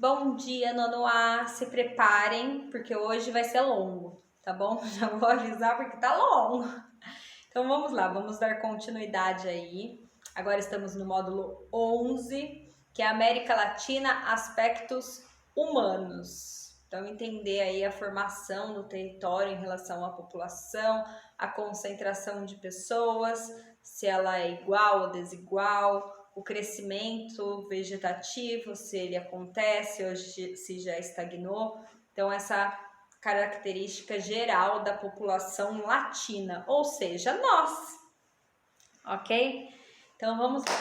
Bom dia, nono A, se preparem, porque hoje vai ser longo, tá bom? Já vou avisar porque tá longo. Então vamos lá, vamos dar continuidade aí. Agora estamos no módulo 11, que é América Latina, aspectos humanos. Então entender aí a formação do território em relação à população, a concentração de pessoas, se ela é igual ou desigual, o crescimento vegetativo, se ele acontece ou se já estagnou. Então, essa característica geral da população latina, ou seja, nós, ok? Então, vamos lá.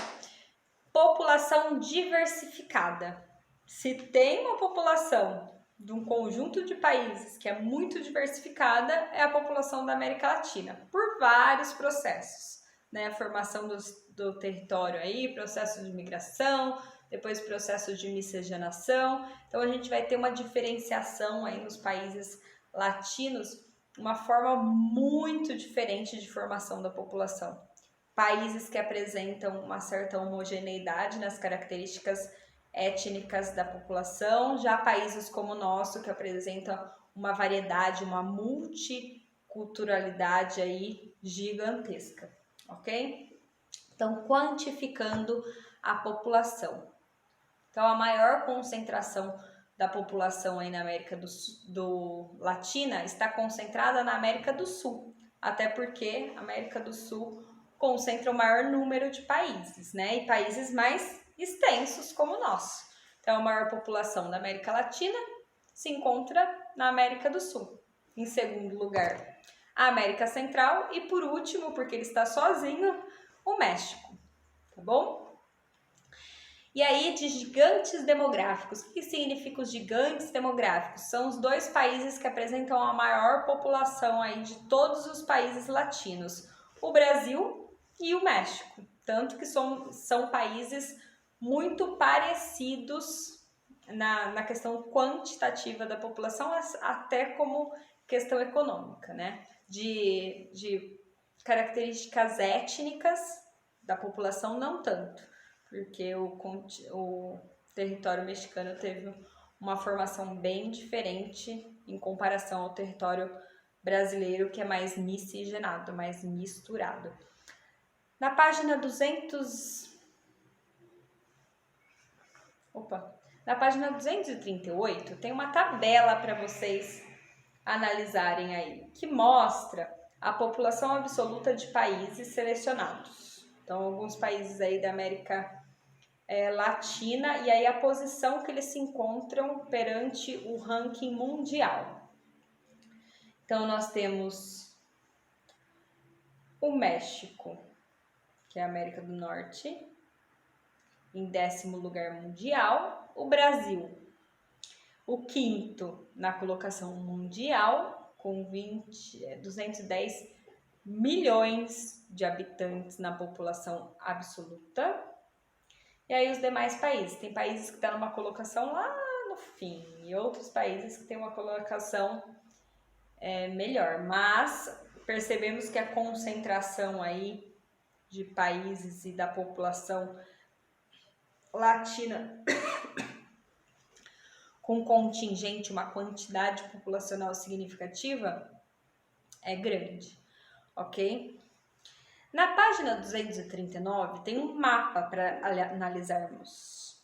População diversificada. Se tem uma população de um conjunto de países que é muito diversificada, é a população da América Latina, por vários processos, né? A formação do território aí, processo de migração, depois processo de miscigenação. Então a gente vai ter uma diferenciação aí nos países latinos, uma forma muito diferente de formação da população. Países que apresentam uma certa homogeneidade nas características étnicas da população, já países como o nosso, que apresentam uma variedade, uma multiculturalidade aí gigantesca, ok? Então, quantificando a população. Então, a maior concentração da população aí na América do Latina está concentrada na América do Sul, até porque a América do Sul concentra o maior número de países, né? E países mais extensos como o nosso. Então, a maior população da América Latina se encontra na América do Sul. Em segundo lugar, a América Central e por último, porque ele está sozinho, o México, tá bom? E aí, de gigantes demográficos. O que significa os gigantes demográficos? São os dois países que apresentam a maior população aí de todos os países latinos, o Brasil e o México. Tanto que são países muito parecidos na questão quantitativa da população, até como questão econômica, né? De características étnicas da população, não tanto, porque o território mexicano teve uma formação bem diferente em comparação ao território brasileiro, que é mais miscigenado, mais misturado. Na página 238 tem uma tabela para vocês analisarem aí, que mostra a população absoluta de países selecionados. Então, alguns países aí da América Latina e aí a posição que eles se encontram perante o ranking mundial. Então, nós temos o México, que é a América do Norte, em 10º lugar mundial. O Brasil, o 5º na colocação mundial, com 210 milhões de habitantes na população absoluta. E aí os demais países, tem países que estão numa colocação lá no fim e outros países que têm uma colocação melhor, mas percebemos que a concentração aí de países e da população latina com contingente, uma quantidade populacional significativa é grande, ok? Na página 239 tem um mapa para analisarmos.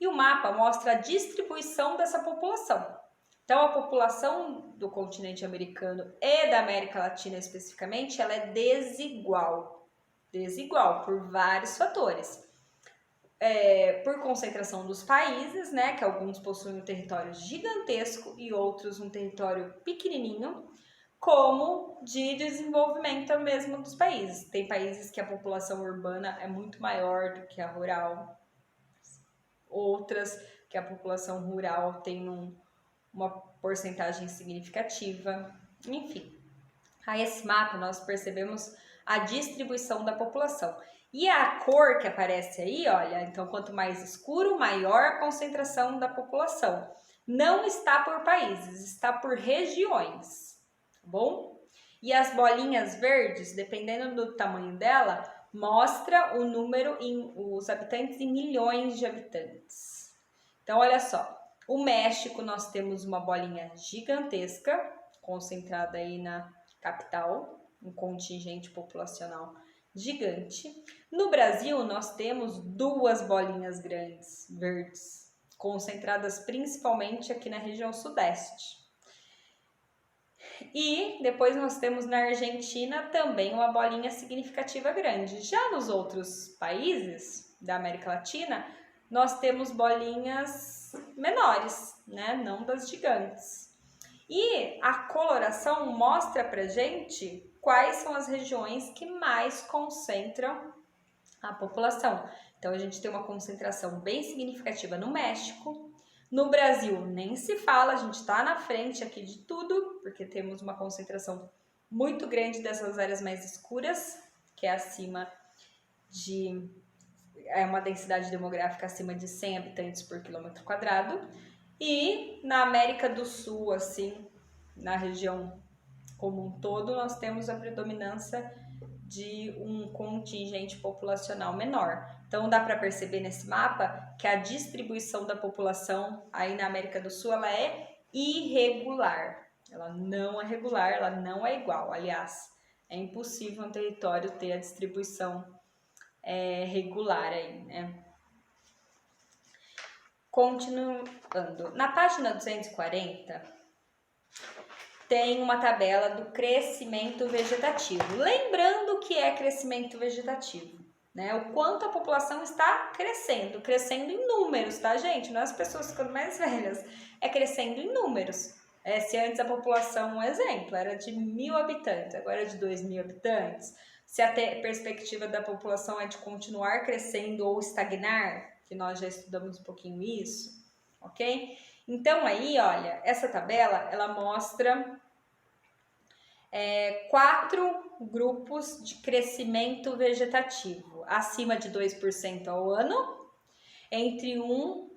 E o mapa mostra a distribuição dessa população. Então, a população do continente americano e da América Latina especificamente, ela é desigual. Desigual por vários fatores. Por concentração dos países, né, que alguns possuem um território gigantesco e outros um território pequenininho, como de desenvolvimento mesmo dos países. Tem países que a população urbana é muito maior do que a rural, outras que a população rural tem uma porcentagem significativa, enfim. Aí esse mapa nós percebemos a distribuição da população. E a cor que aparece aí, olha, então quanto mais escuro, maior a concentração da população. Não está por países, está por regiões. Bom? E as bolinhas verdes, dependendo do tamanho dela, mostra o número os habitantes em milhões de habitantes. Então, olha só, o México nós temos uma bolinha gigantesca, concentrada aí na capital, um contingente populacional gigante. No Brasil, nós temos duas bolinhas grandes, verdes, concentradas principalmente aqui na região sudeste. E depois nós temos na Argentina também uma bolinha significativa grande. Já nos outros países da América Latina, nós temos bolinhas menores, né? Não das gigantes. E a coloração mostra pra gente quais são as regiões que mais concentram a população. Então a gente tem uma concentração bem significativa no México. No Brasil nem se fala, a gente está na frente aqui de tudo, porque temos uma concentração muito grande dessas áreas mais escuras, que é acima de... é uma densidade demográfica acima de 100 habitantes por quilômetro quadrado. E na América do Sul, assim, na região como um todo, nós temos a predominância de um contingente populacional menor. Então dá para perceber nesse mapa que a distribuição da população aí na América do Sul ela é irregular. Ela não é regular, ela não é igual. Aliás, é impossível um território ter a distribuição regular aí, né? Continuando. Na página 240 tem uma tabela do crescimento vegetativo. Lembrando que é crescimento vegetativo, né? O quanto a população está crescendo em números, tá, gente? Não é as pessoas ficando mais velhas, é crescendo em números. Se antes a população, um exemplo, era de 1.000 habitantes, agora é de 2.000 habitantes, se a perspectiva da população é de continuar crescendo ou estagnar, que nós já estudamos um pouquinho isso, ok? Então aí, olha, essa tabela, ela mostra 4 grupos de crescimento vegetativo, acima de 2% ao ano, entre 1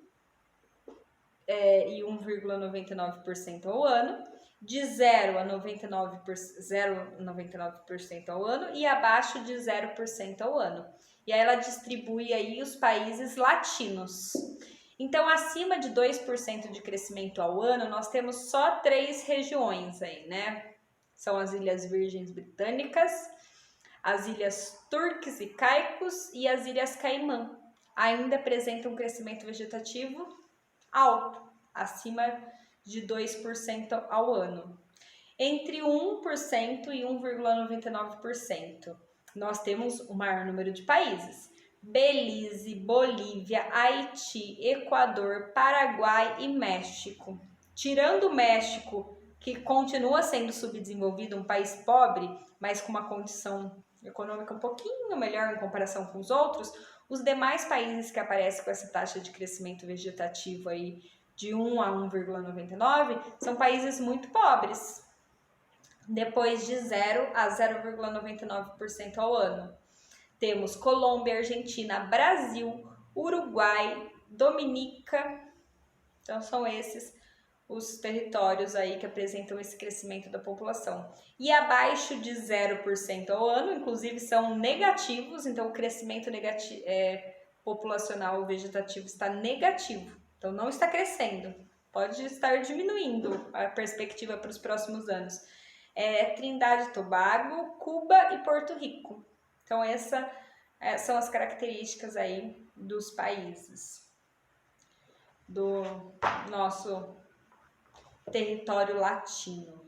e 1,99% ao ano, de 0 a 0,99% ao ano e abaixo de 0% ao ano. E aí ela distribui aí os países latinos. Então, acima de 2% de crescimento ao ano, nós temos só 3 regiões aí, né? São as Ilhas Virgens Britânicas, as Ilhas Turks e Caicos e as Ilhas Caimã. Ainda apresentam um crescimento vegetativo alto, acima de 2% ao ano. Entre 1% e 1,99%. Nós temos o maior número de países. Belize, Bolívia, Haiti, Equador, Paraguai e México. Tirando o México, que continua sendo subdesenvolvido, um país pobre, mas com uma condição econômica um pouquinho melhor em comparação com os outros, os demais países que aparecem com essa taxa de crescimento vegetativo aí de 1 a 1,99 são países muito pobres, depois de 0 a 0,99% ao ano. Temos Colômbia, Argentina, Brasil, Uruguai, Dominica. Então são esses os territórios aí que apresentam esse crescimento da população. E abaixo de 0% ao ano, inclusive são negativos, então o crescimento populacional vegetativo está negativo, então não está crescendo, pode estar diminuindo a perspectiva para os próximos anos. Trindade e Tobago, Cuba e Porto Rico. Então essas são as características aí dos países do nosso território latino.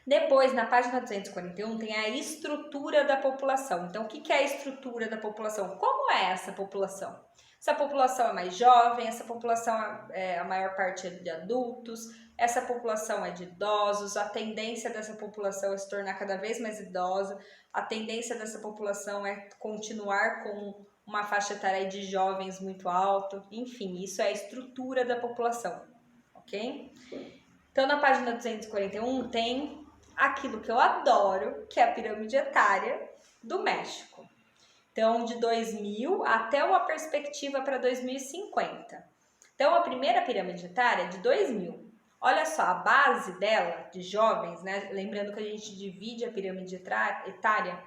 Depois, na página 241, tem a estrutura da população. Então, o que é a estrutura da população? Como é essa população? Essa população é mais jovem, essa população a maior parte é de adultos, essa população é de idosos, a tendência dessa população é se tornar cada vez mais idosa, a tendência dessa população é continuar com uma faixa etária de jovens muito alta, enfim, isso é a estrutura da população, ok? Então, na página 241 tem aquilo que eu adoro, que é a pirâmide etária do México. Então, de 2000 até uma perspectiva para 2050. Então, a primeira pirâmide etária é de 2000. Olha só, a base dela, de jovens, né? Lembrando que a gente divide a pirâmide etária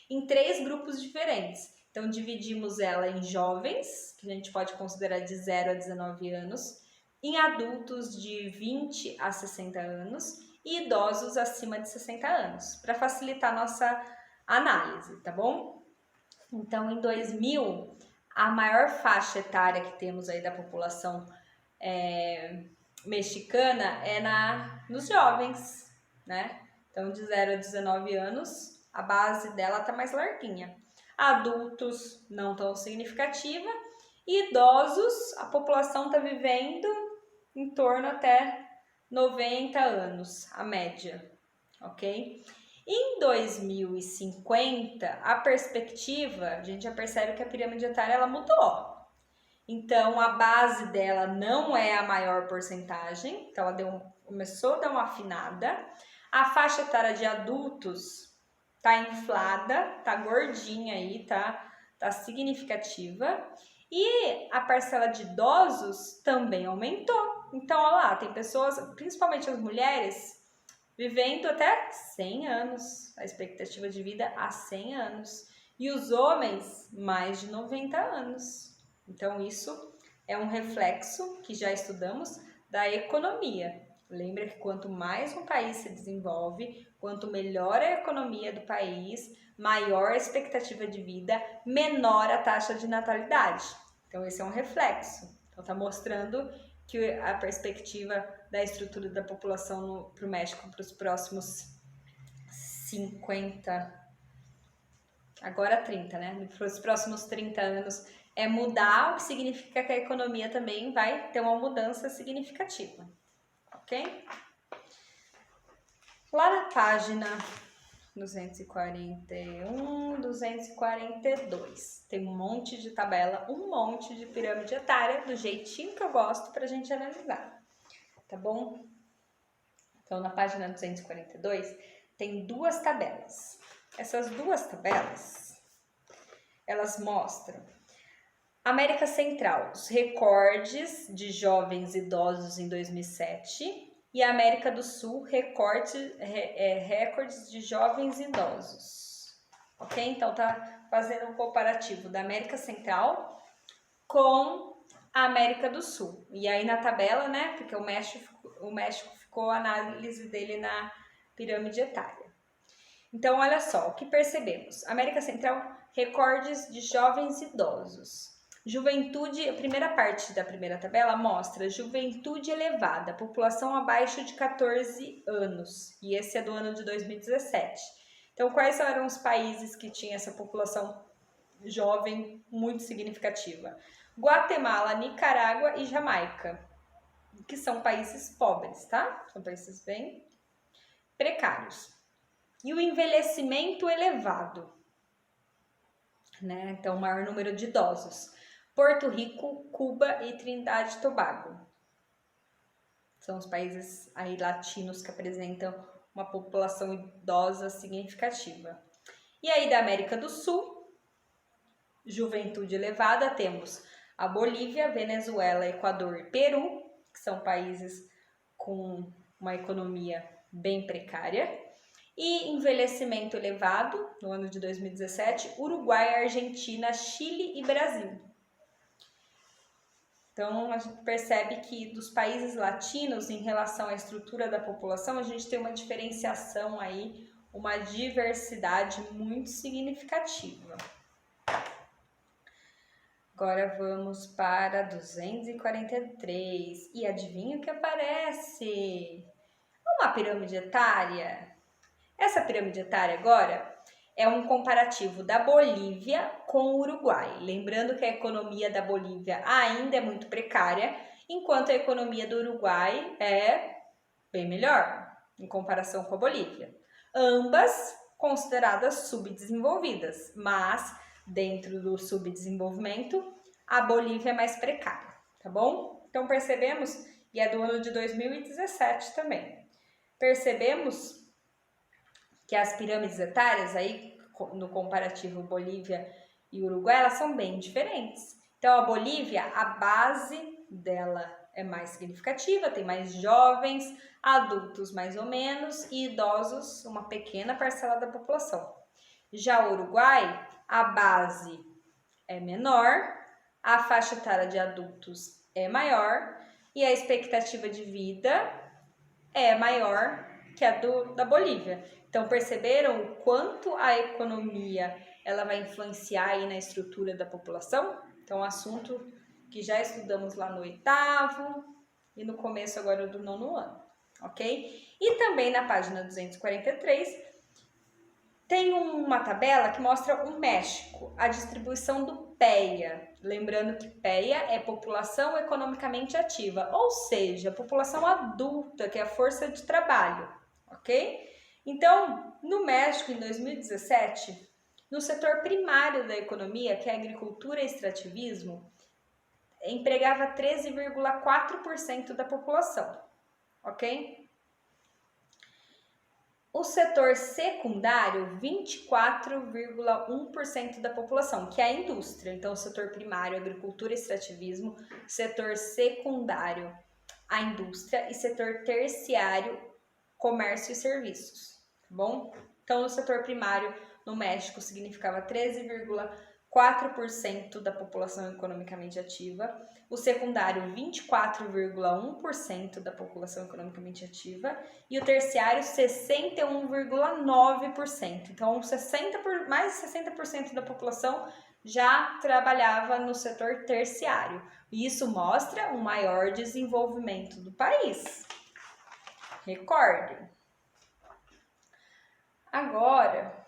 em 3 grupos diferentes. Então, dividimos ela em jovens, que a gente pode considerar de 0 a 19 anos, em adultos de 20 a 60 anos e idosos acima de 60 anos, para facilitar a nossa análise, tá bom? Então, em 2000, a maior faixa etária que temos aí da população mexicana é nos jovens, né? Então, de 0 a 19 anos, a base dela tá mais larguinha. Adultos, não tão significativa. E idosos, a população tá vivendo em torno até 90 anos, a média, ok? Em 2050, a perspectiva, a gente já percebe que a pirâmide etária ela mudou. Então, a base dela não é a maior porcentagem, então ela começou a dar uma afinada. A faixa etária de adultos tá inflada, tá gordinha aí, tá significativa. E a parcela de idosos também aumentou. Então, olha lá, tem pessoas, principalmente as mulheres, vivendo até 100 anos, a expectativa de vida a 100 anos. E os homens, mais de 90 anos. Então, isso é um reflexo que já estudamos da economia. Lembra que quanto mais um país se desenvolve, quanto melhor a economia do país, maior a expectativa de vida, menor a taxa de natalidade. Então, esse é um reflexo. Então, está mostrando que a perspectiva da estrutura da população para o México para os próximos 50, agora 30, né? Para os próximos 30 anos é mudar, o que significa que a economia também vai ter uma mudança significativa, ok? Lá na página 241, 242, tem um monte de tabela, um monte de pirâmide etária, do jeitinho que eu gosto para a gente analisar, tá bom? Então, na página 242, tem duas tabelas. Essas duas tabelas, elas mostram América Central, os recordes de jovens idosos em 2007 e a América do Sul, recordes de jovens idosos. Ok? Então, tá fazendo um comparativo da América Central com a América do Sul. E aí na tabela, né, porque o México ficou a análise dele na pirâmide etária. Então, olha só, o que percebemos? América Central, recordes de jovens idosos. Juventude, a primeira parte da primeira tabela mostra juventude elevada, população abaixo de 14 anos. E esse é do ano de 2017. Então, quais eram os países que tinham essa população jovem muito significativa? Guatemala, Nicarágua e Jamaica, que são países pobres, tá? São países bem precários. E o envelhecimento elevado, né? Então, maior número de idosos. Porto Rico, Cuba e Trindade e Tobago. São os países aí latinos que apresentam uma população idosa significativa. E aí da América do Sul, juventude elevada, temos a Bolívia, Venezuela, Equador e Peru, que são países com uma economia bem precária. E envelhecimento elevado, no ano de 2017, Uruguai, Argentina, Chile e Brasil. Então, a gente percebe que dos países latinos, em relação à estrutura da população, a gente tem uma diferenciação aí, uma diversidade muito significativa. Agora vamos para 243. E adivinha o que aparece? Uma pirâmide etária. Essa pirâmide etária agora é um comparativo da Bolívia com o Uruguai. Lembrando que a economia da Bolívia ainda é muito precária, enquanto a economia do Uruguai é bem melhor em comparação com a Bolívia. Ambas consideradas subdesenvolvidas, mas dentro do subdesenvolvimento, a Bolívia é mais precária, tá bom? Então percebemos, e é do ano de 2017 também, percebemos que as pirâmides etárias aí, no comparativo Bolívia e Uruguai, elas são bem diferentes. Então, a Bolívia, a base dela é mais significativa, tem mais jovens, adultos mais ou menos, e idosos, uma pequena parcela da população. Já o Uruguai, a base é menor, a faixa etária de adultos é maior e a expectativa de vida é maior que a da Bolívia. Então, perceberam o quanto a economia ela vai influenciar aí na estrutura da população? Então, assunto que já estudamos lá no 8º e no começo agora do 9º ano, ok? E também na página 243 tem uma tabela que mostra o México, a distribuição do PEA. Lembrando que PEA é população economicamente ativa, ou seja, população adulta, que é a força de trabalho, ok? Então, no México, em 2017, no setor primário da economia, que é agricultura e extrativismo, empregava 13,4% da população, ok? O setor secundário, 24,1% da população, que é a indústria. Então, o setor primário, agricultura e extrativismo, setor secundário, a indústria e setor terciário, comércio e serviços, tá bom? Então, no setor primário, no México, significava 13,4% da população economicamente ativa, o secundário 24,1% da população economicamente ativa e o terciário 61,9%. Então, mais de 60% da população já trabalhava no setor terciário. E isso mostra um maior desenvolvimento do país. Recordem. Agora,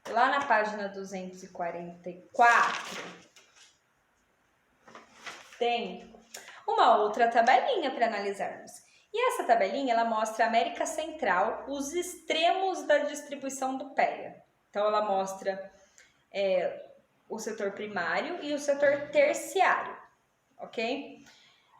lá na página 244, tem uma outra tabelinha para analisarmos. E essa tabelinha, ela mostra a América Central, os extremos da distribuição do PEA. Então, ela mostra o setor primário e o setor terciário, ok?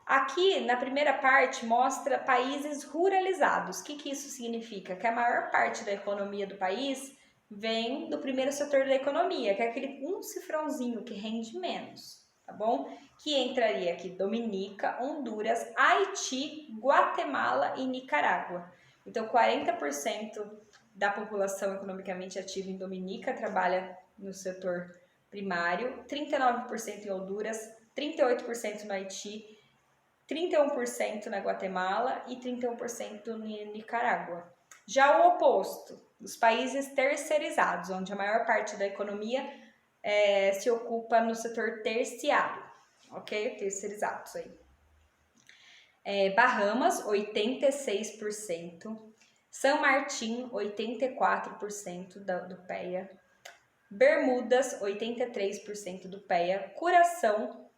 Aqui, na primeira parte, mostra países ruralizados. O que isso significa? Que a maior parte da economia do país vem do primeiro setor da economia, que é aquele cifrãozinho que rende menos, tá bom? Que entraria aqui Dominica, Honduras, Haiti, Guatemala e Nicarágua. Então, 40% da população economicamente ativa em Dominica trabalha no setor primário, 39% em Honduras, 38% no Haiti, 31% na Guatemala e 31% em Nicarágua. Já o oposto, os países terceirizados, onde a maior parte da economia se ocupa no setor terciário, ok? Terceirizados aí. Bahamas, 86%. São Martin, 84% do PEA. Bermudas, 83% do PEA. Curaçao,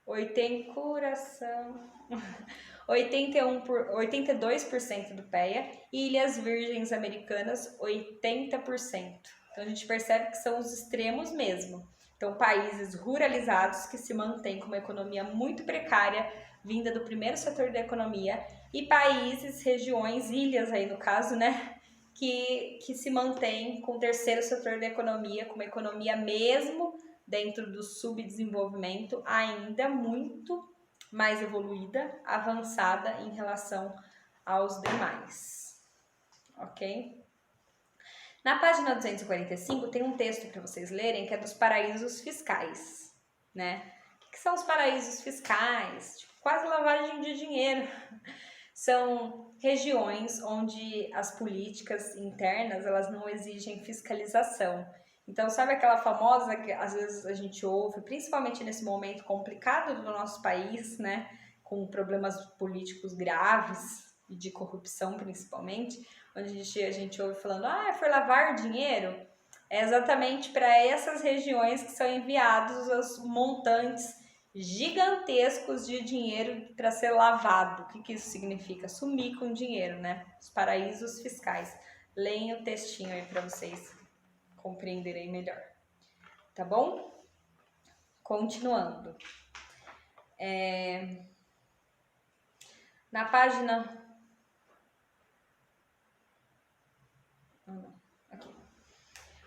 82% do PEA. E Ilhas Virgens Americanas, 80%. Então, a gente percebe que são os extremos mesmo. Então, países ruralizados que se mantêm com uma economia muito precária, vinda do primeiro setor da economia, e países, regiões, ilhas aí no caso, né, que se mantêm com o terceiro setor da economia, com uma economia mesmo dentro do subdesenvolvimento, ainda muito mais evoluída, avançada em relação aos demais, ok? Na página 245 tem um texto para vocês lerem que é dos paraísos fiscais, né? O que são os paraísos fiscais? Tipo, quase lavagem de dinheiro. São regiões onde as políticas internas elas não exigem fiscalização. Então, sabe aquela famosa que às vezes a gente ouve, principalmente nesse momento complicado do nosso país, né? Com problemas políticos graves e de corrupção principalmente, onde a gente ouve falando, foi lavar dinheiro, é exatamente para essas regiões que são enviados os montantes gigantescos de dinheiro para ser lavado. O que isso significa? Sumir com dinheiro, né? Os paraísos fiscais. Leiam o textinho aí para vocês compreenderem melhor. Tá bom? Continuando. Na página...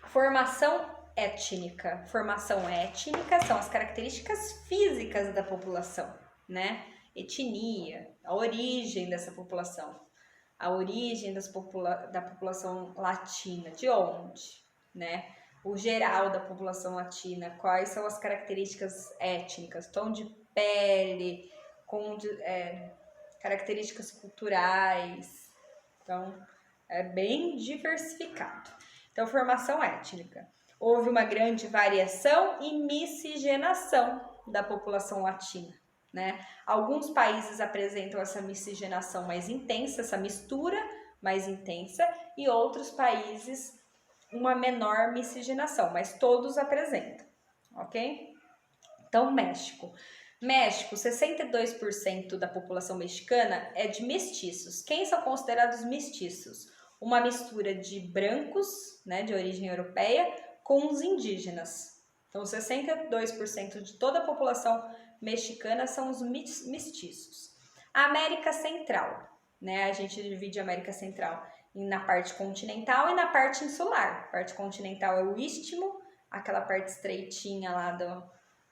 Formação étnica. Formação étnica são as características físicas da população, né? Etnia, a origem dessa população. A origem da população latina, de onde, né? o geral da população latina, quais são as características étnicas, tom de pele, características culturais. Então, é bem diversificado. Então, formação étnica. Houve uma grande variação e miscigenação da população latina, né? Alguns países apresentam essa miscigenação mais intensa, essa mistura mais intensa, e outros países uma menor miscigenação, mas todos apresentam, ok? Então, México. México, 62% da população mexicana é de mestiços. Quem são considerados mestiços? Uma mistura de brancos, né, de origem europeia, com os indígenas. Então, 62% de toda a população mexicana são os mestiços. A América Central, né, a gente divide a América Central na parte continental e na parte insular. A parte continental é o istmo, aquela parte estreitinha lá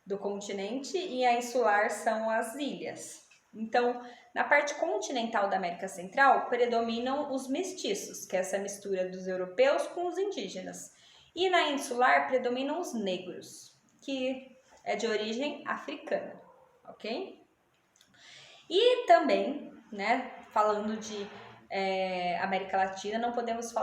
do continente, e a insular são as ilhas. Então, na parte continental da América Central, predominam os mestiços, que é essa mistura dos europeus com os indígenas. E na insular, predominam os negros, que é de origem africana, ok? E também, né, falando de América Latina, não podemos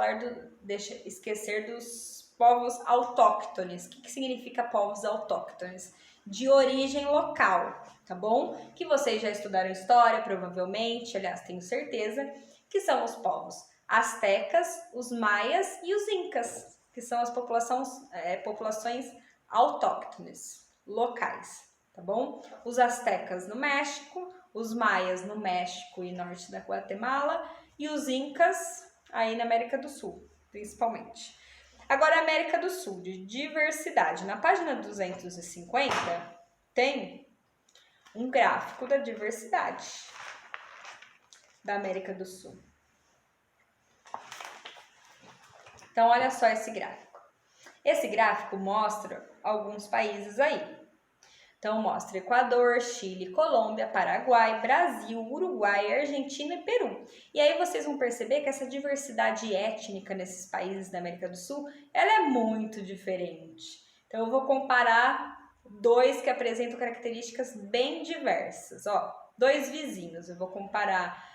esquecer dos povos autóctones. O que significa povos autóctones? De origem local, tá bom? Que vocês já estudaram história, provavelmente, aliás, tenho certeza, que são os povos astecas, os maias e os incas, que são as populações autóctones, locais, tá bom? Os astecas no México, os maias no México e norte da Guatemala, e os incas aí na América do Sul, principalmente. Agora, América do Sul, de diversidade. Na página 250, tem um gráfico da diversidade da América do Sul. Então, olha só esse gráfico. Esse gráfico mostra alguns países aí. Então, mostra Equador, Chile, Colômbia, Paraguai, Brasil, Uruguai, Argentina e Peru. E aí vocês vão perceber que essa diversidade étnica nesses países da América do Sul, ela é muito diferente. Então, eu vou comparar dois que apresentam características bem diversas. Ó, dois vizinhos. Eu vou comparar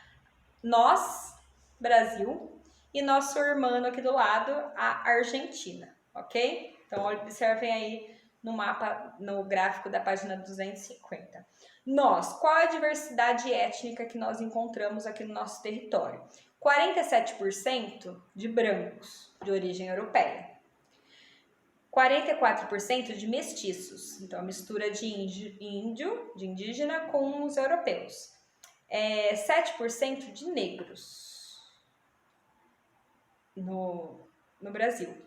nós, Brasil, e nosso irmão aqui do lado, a Argentina, ok? Então, observem aí no mapa, no gráfico da página 250. Nós, qual é a diversidade étnica que nós encontramos aqui no nosso território? 47% de brancos, de origem europeia. 44% de mestiços, então a mistura de indígena com os europeus. 7% de negros no Brasil.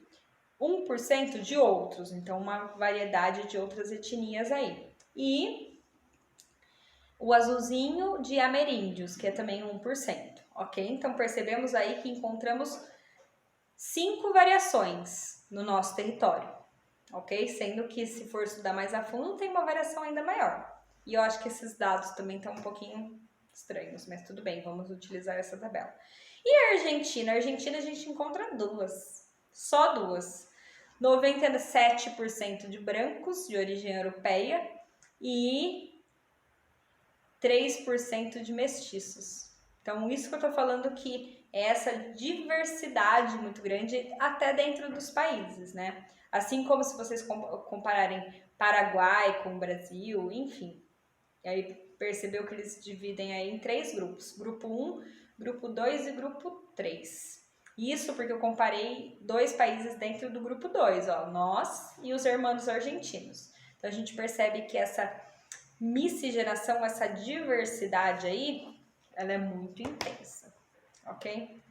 1% de outros, então uma variedade de outras etnias aí. E o azulzinho de ameríndios, que é também 1%, ok? Então percebemos aí que encontramos 5 variações no nosso território, ok? Sendo que se for estudar mais a fundo, tem uma variação ainda maior. E eu acho que esses dados também estão um pouquinho estranhos, mas tudo bem, vamos utilizar essa tabela. E a Argentina? A Argentina a gente encontra duas, só duas. 97% de brancos de origem europeia e 3% de mestiços. Então, isso que eu tô falando que é essa diversidade muito grande até dentro dos países, né? Assim como se vocês compararem Paraguai com o Brasil, enfim. E aí percebeu que eles dividem aí em 3 grupos. Grupo 1, grupo 2 e grupo 3. Isso porque eu comparei 2 países dentro do grupo 2, ó, nós e os irmãos argentinos. Então a gente percebe que essa miscigenação, essa diversidade aí, ela é muito intensa, ok?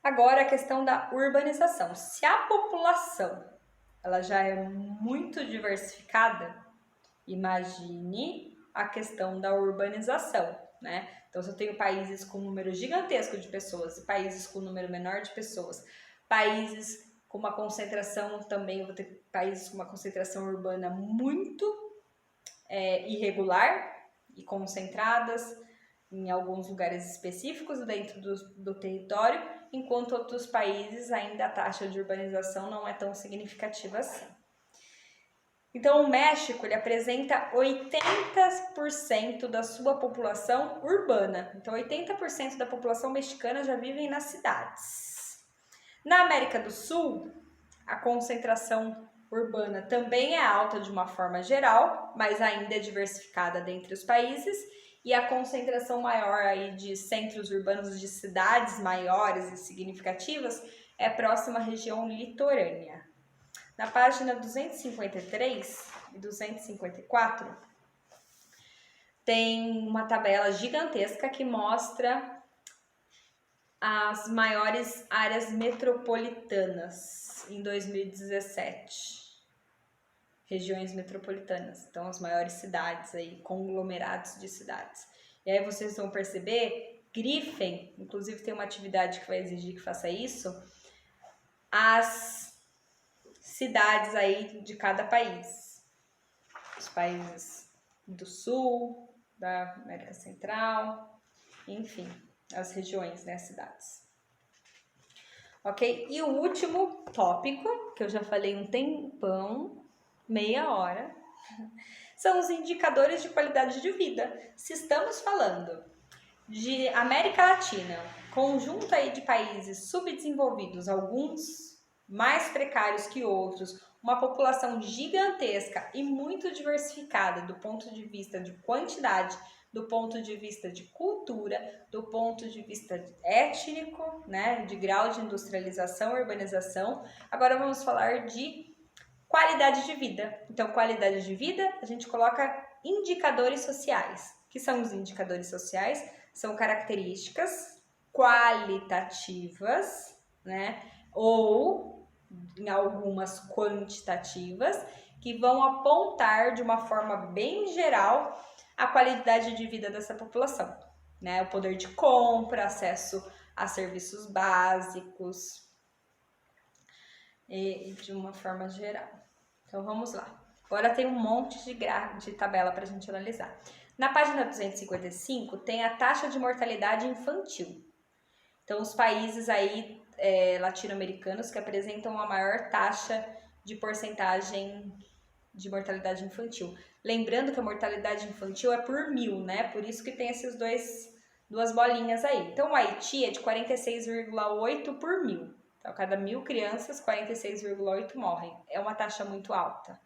Agora a questão da urbanização. Se a população ela já é muito diversificada, imagine a questão da urbanização, né? Então, se eu tenho países com um número gigantesco de pessoas e países com um número menor de pessoas, países com uma concentração também, eu vou ter países com uma concentração urbana muito irregular e concentradas, em alguns lugares específicos dentro do território, enquanto outros países ainda a taxa de urbanização não é tão significativa assim. Então, o México ele apresenta 80% da sua população urbana. Então, 80% da população mexicana já vivem nas cidades. Na América do Sul, a concentração urbana também é alta de uma forma geral, mas ainda é diversificada dentre os países. E a concentração maior aí de centros urbanos de cidades maiores e significativas é próxima à região litorânea. Na página 253 e 254, tem uma tabela gigantesca que mostra as maiores áreas metropolitanas em 2017. Regiões metropolitanas, então as maiores cidades aí, conglomerados de cidades. E aí vocês vão perceber, grifem, inclusive tem uma atividade que vai exigir que faça isso, as cidades aí de cada país. Os países do Sul, da América Central, enfim, as regiões, né, as cidades. Ok? E o último tópico, que eu já falei um tempão, meia hora, são os indicadores de qualidade de vida. Se estamos falando de América Latina, conjunto aí de países subdesenvolvidos, alguns mais precários que outros, uma população gigantesca e muito diversificada do ponto de vista de quantidade, do ponto de vista de cultura, do ponto de vista étnico, né, de grau de industrialização e urbanização. Agora vamos falar de qualidade de vida. Então, qualidade de vida, a gente coloca indicadores sociais. O que são os indicadores sociais? São características qualitativas, né, ou em algumas quantitativas, que vão apontar de uma forma bem geral a qualidade de vida dessa população, né? O poder de compra, acesso a serviços básicos e de uma forma geral. Então vamos lá. Agora tem um monte de tabela para a gente analisar. Na página 255 tem a taxa de mortalidade infantil. Então os países aí latino-americanos que apresentam a maior taxa de porcentagem de mortalidade infantil. Lembrando que a mortalidade infantil é por 1000, né? Por isso que tem esses duas bolinhas aí. Então, o Haiti é de 46,8 por 1000. Então, cada 1000 crianças, 46,8 morrem. É uma taxa muito alta.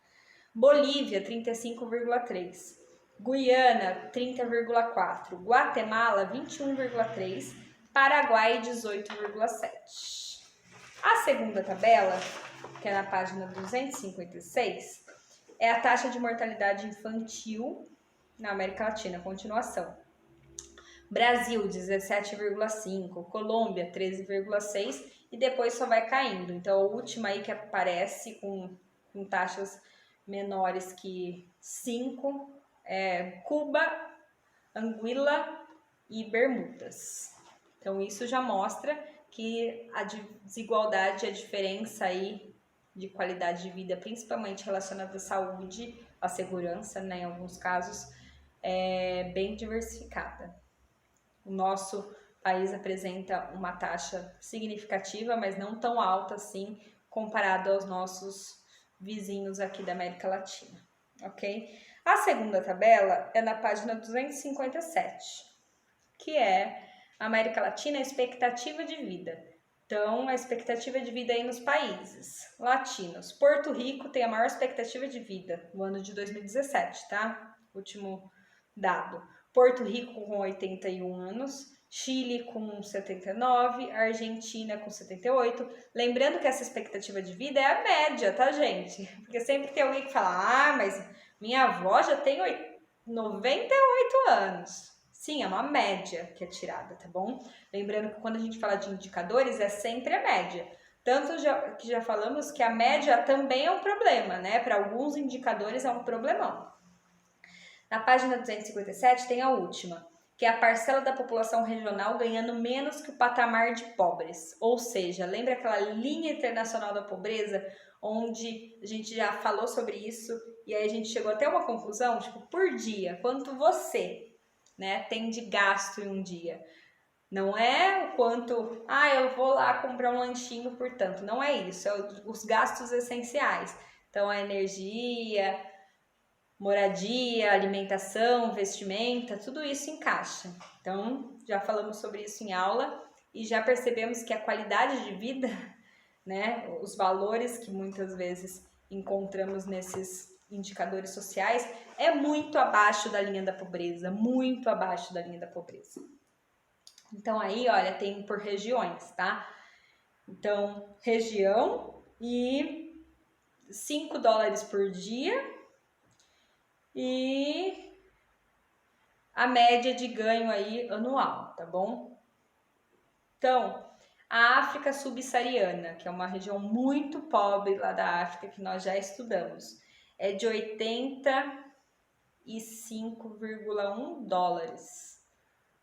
Bolívia, 35,3. Guiana, 30,4. Guatemala, 21,3. Paraguai, 18,7. A segunda tabela, que é na página 256, é a taxa de mortalidade infantil na América Latina, continuação. Brasil, 17,5, Colômbia, 13,6 e depois só vai caindo. Então, a última aí que aparece com taxas menores que 5 é Cuba, Anguila e Bermudas. Então, isso já mostra que a desigualdade, a diferença aí de qualidade de vida, principalmente relacionada à saúde, à segurança, né, em alguns casos, é bem diversificada. O nosso país apresenta uma taxa significativa, mas não tão alta assim, comparado aos nossos vizinhos aqui da América Latina, ok? A segunda tabela é na página 257, que é a América Latina, a expectativa de vida. Então, a expectativa de vida aí nos países latinos. Porto Rico tem a maior expectativa de vida no ano de 2017, tá? Último dado. Porto Rico com 81 anos, Chile com 79, Argentina com 78. Lembrando que essa expectativa de vida é a média, tá, gente? Porque sempre tem alguém que fala, mas minha avó já tem 98 anos. Sim, é uma média que é tirada, tá bom? Lembrando que quando a gente fala de indicadores, é sempre a média. Tanto que já falamos que a média também é um problema, né? Para alguns indicadores é um problemão. Na página 257 tem a última, que é a parcela da população regional ganhando menos que o patamar de pobres. Ou seja, lembra aquela linha internacional da pobreza, onde a gente já falou sobre isso e aí a gente chegou até uma conclusão, tipo, por dia, quanto você, né, tem de gasto em um dia. Não é o quanto, eu vou lá comprar um lanchinho por tanto. Não é isso, é os gastos essenciais. Então, a energia, moradia, alimentação, vestimenta, tudo isso encaixa. Então, já falamos sobre isso em aula e já percebemos que a qualidade de vida, né, os valores que muitas vezes encontramos nesses indicadores sociais é muito abaixo da linha da pobreza, muito abaixo da linha da pobreza. Então aí, olha, tem por regiões, tá? Então, região e $5 por dia e a média de ganho aí anual, tá bom? Então, a África subsaariana, que é uma região muito pobre lá da África que nós já estudamos, é de $85,1.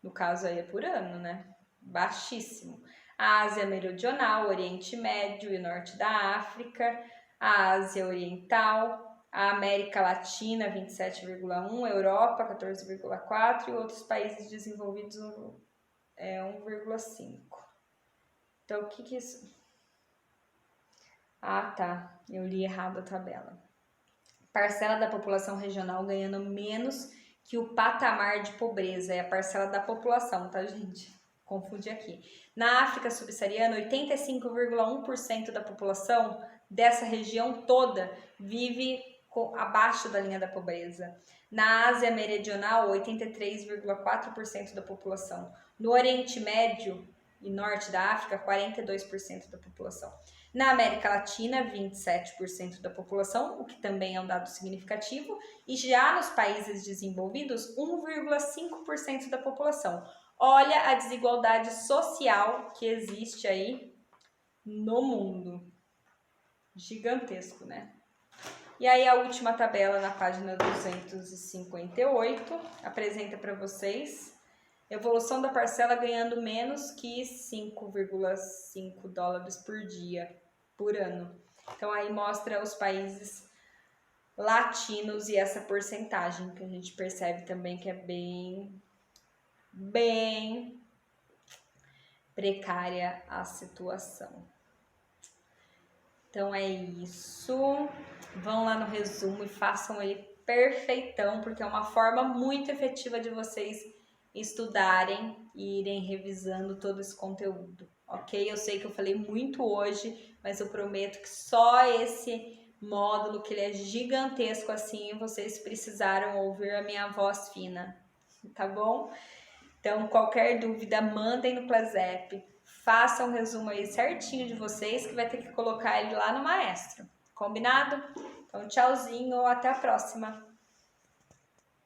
No caso aí é por ano, né? Baixíssimo. A Ásia Meridional, Oriente Médio e Norte da África, a Ásia Oriental, a América Latina 27,1, Europa 14,4 e outros países desenvolvidos 1,5. Então, o que isso... Ah, tá. Eu li errado a tabela. Parcela da população regional ganhando menos que o patamar de pobreza. É a parcela da população, tá, gente? Confundi aqui. Na África subsaariana, 85,1% da população dessa região toda vive abaixo da linha da pobreza. Na Ásia Meridional, 83,4% da população. No Oriente Médio e Norte da África, 42% da população. Na América Latina, 27% da população, o que também é um dado significativo. E já nos países desenvolvidos, 1,5% da população. Olha a desigualdade social que existe aí no mundo. Gigantesco, né? E aí a última tabela na página 258 apresenta para vocês evolução da parcela ganhando menos que $5,5 por dia, por ano. Então aí mostra os países latinos e essa porcentagem que a gente percebe também que é bem precária a situação. Então é isso. Vão lá no resumo e façam ele perfeitão, porque é uma forma muito efetiva de vocês estudarem e irem revisando todo esse conteúdo, ok? Eu sei que eu falei muito hoje, mas eu prometo que só esse módulo, que ele é gigantesco assim, vocês precisaram ouvir a minha voz fina, tá bom? Então, qualquer dúvida, mandem no Plasep, façam um resumo aí certinho de vocês, que vai ter que colocar ele lá no Maestro, combinado? Então, tchauzinho, até a próxima!